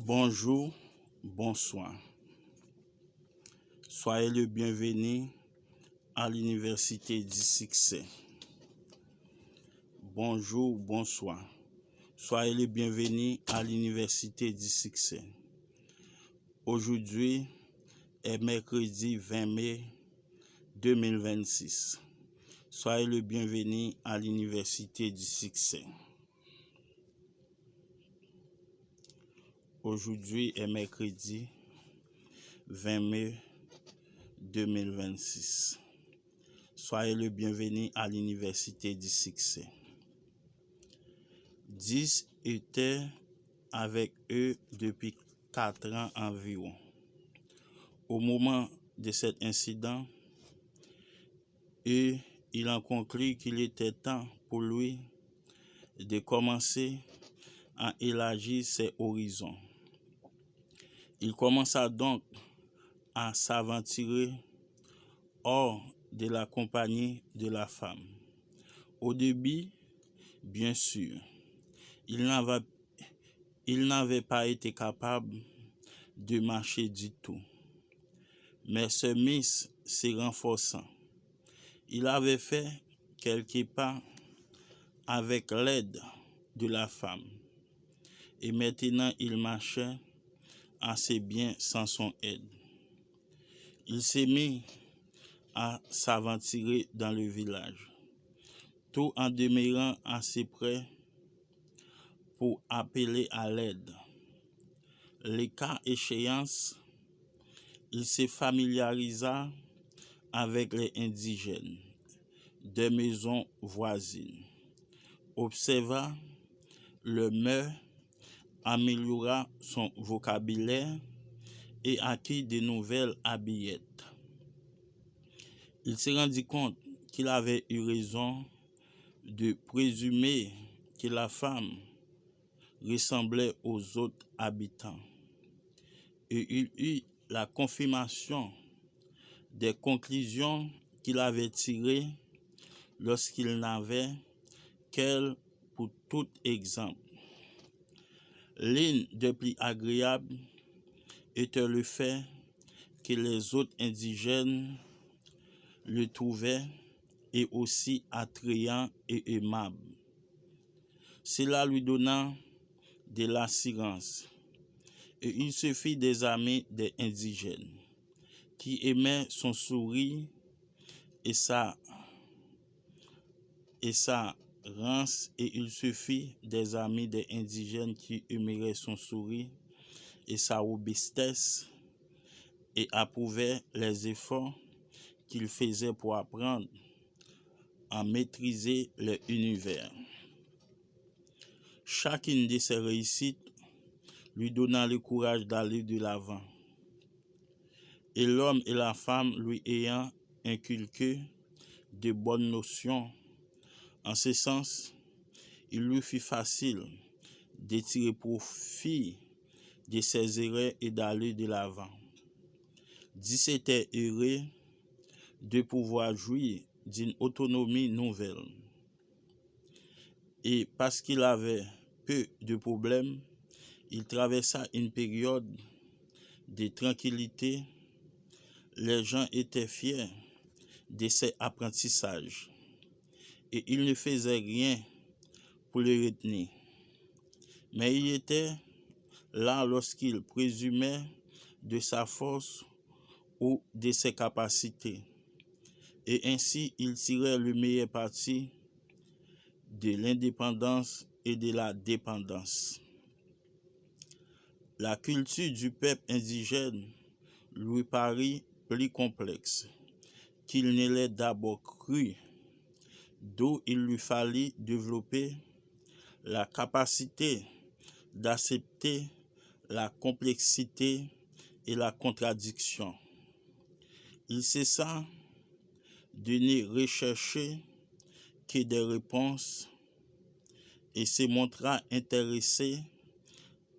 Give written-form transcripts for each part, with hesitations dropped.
Bonjour, bonsoir. Soyez le bienvenu à l'Université du Succès. Bonjour, bonsoir. Soyez le bienvenu à l'Université du Succès. Aujourd'hui est mercredi 20 mai 2026. Soyez le bienvenu à l'Université du Succès. Aujourd'hui est mercredi 20 mai 2026. Soyez le bienvenu à l'Université du Succès. 10 étaient avec eux depuis 4 ans environ. Au moment de cet incident, il en conclut qu'il était temps pour lui de commencer à élargir ses horizons. Il commença donc à s'aventurer hors de la compagnie de la femme. Au début, bien sûr, il n'avait pas été capable de marcher du tout. Mais ce miss se renforçant, il avait fait quelques pas avec l'aide de la femme. Et maintenant, il marchait assez bien sans son aide. Il s'est mis à s'aventurer dans le village, tout en demeurant assez près pour appeler à l'aide. Les cas échéance, il se familiarisa avec les indigènes des maisons voisines, observa le mœurs, améliora son vocabulaire et acquit de nouvelles habillettes. Il se rendit compte qu'il avait eu raison de présumer que la femme ressemblait aux autres habitants. Et il eut la confirmation des conclusions qu'il avait tirées lorsqu'il n'avait qu'elle pour tout exemple. L'une des plus agréables était le fait que les autres indigènes le trouvaient et aussi attrayant et aimable. Cela lui donna de l'assurance et il se fit des amis des indigènes qui aimaient son sourire et sa rance, et il se fit des amis des indigènes qui aimeraient son sourire et sa robustesse et approuvaient les efforts qu'il faisait pour apprendre à maîtriser l'univers. Chacune de ses réussites lui donna le courage d'aller de l'avant. Et l'homme et la femme lui ayant inculqué de bonnes notions, en ce sens, il lui fut facile de tirer profit de ses erreurs et d'aller de l'avant. 10 était heureux de pouvoir jouir d'une autonomie nouvelle. Et parce qu'il avait peu de problèmes, il traversa une période de tranquillité. Les gens étaient fiers de ses apprentissages et il ne faisait rien pour le retenir. Mais il était là lorsqu'il présumait de sa force ou de ses capacités. Et ainsi, il tirait le meilleur parti de l'indépendance et de la dépendance. La culture du peuple indigène lui parut plus complexe qu'il ne l'ait d'abord cru, d'où il lui fallut développer la capacité d'accepter la complexité et la contradiction. Il cessa de ne rechercher que des réponses et se montra intéressé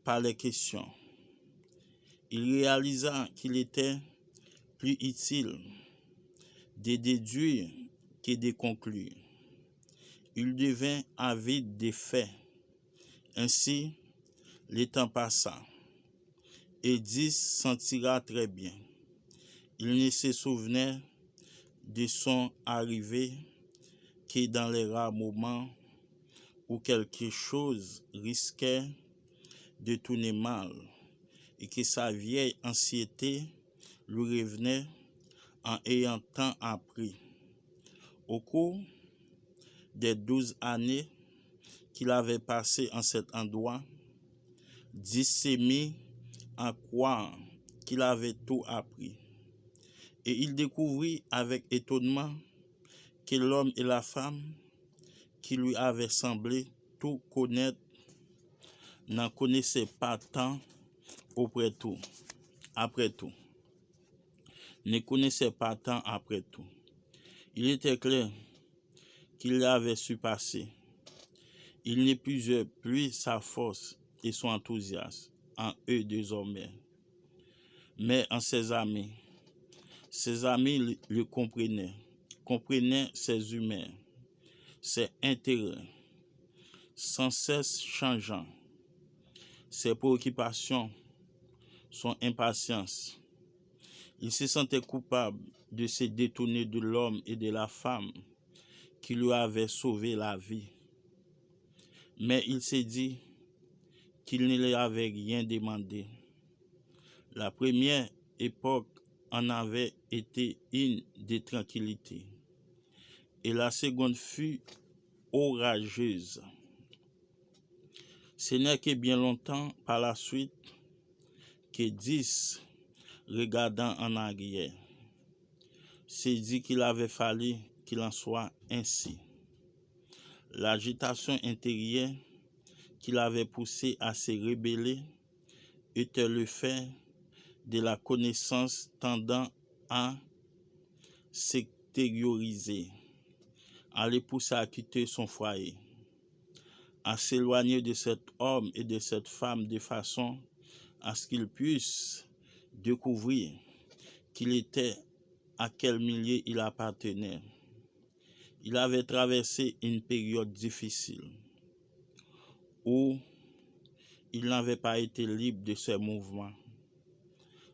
par les questions. Il réalisa qu'il était plus utile de déduire que de conclure. Il devint avide des faits. Ainsi, le temps passa et 10 s'en tira très bien. Il ne se souvenait de son arrivée que dans les rares moments où quelque chose risquait de tourner mal et que sa vieille anxiété lui revenait en ayant tant appris. Au cours des 12 années qu'il avait passées en cet endroit, 10 s'est mis à croire qu'il avait tout appris. Et il découvrit avec étonnement que l'homme et la femme qui lui avaient semblé tout connaître n'en connaissaient pas tant après tout. Ne connaissaient pas tant après tout. Il était clair qu'il l'avait surpassé. Il n'épuisait plus sa force et son enthousiasme en eux désormais, mais en ses amis. Ses amis le comprenaient ses humeurs, ses intérêts, sans cesse changeants, ses préoccupations, son impatience. Il se sentait coupable de se détourner de l'homme et de la femme qui lui avaient sauvé la vie. Mais il s'est dit qu'il ne leur avait rien demandé. La première époque en avait été une de tranquillité, et la seconde fut orageuse. Ce n'est que bien longtemps par la suite que 10, regardant en arrière, s'est dit qu'il avait fallu qu'il en soit ainsi. L'agitation intérieure qui l'avait poussé à se rebeller était le fait de la connaissance tendant à s'extérioriser, à le pousser à quitter son foyer, à s'éloigner de cet homme et de cette femme de façon à ce qu'il puisse découvrir qu'il était à quel milieu il appartenait. Il avait traversé une période difficile où il n'avait pas été libre de ses mouvements.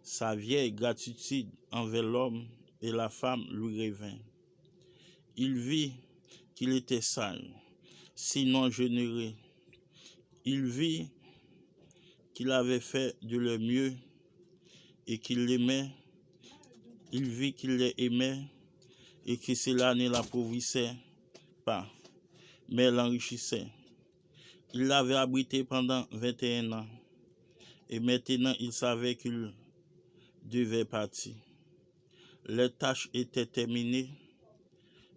Sa vieille gratitude envers l'homme et la femme lui revint. Il vit qu'il était sage, sinon généreux. Il vit qu'il avait fait de leur mieux et qu'il l'aimait. Il vit qu'il les aimait et que cela ne l'appauvrissait pas, mais l'enrichissait. Il l'avait abrité pendant 21 ans et maintenant il savait qu'il devait partir. Les tâches étaient terminées.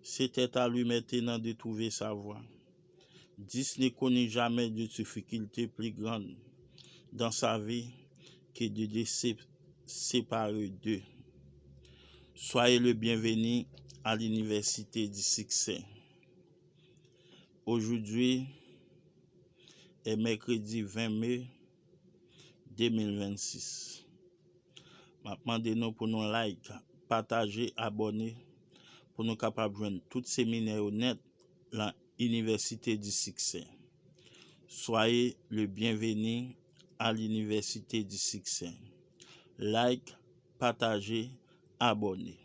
C'était à lui maintenant de trouver sa voie. 10 ne connaît jamais de difficulté plus grande dans sa vie que de se séparer d'eux. Soyez le bienvenu à l'Université du Succès. Aujourd'hui est mercredi 20 mai 2026. Demandez-nous pour nous like, partager, abonner pour nous capables de joindre tous ces séminaires honnêtes dans l'Université du Succès. Soyez le bienvenu à l'Université du Succès. Like, partagez, abonnez.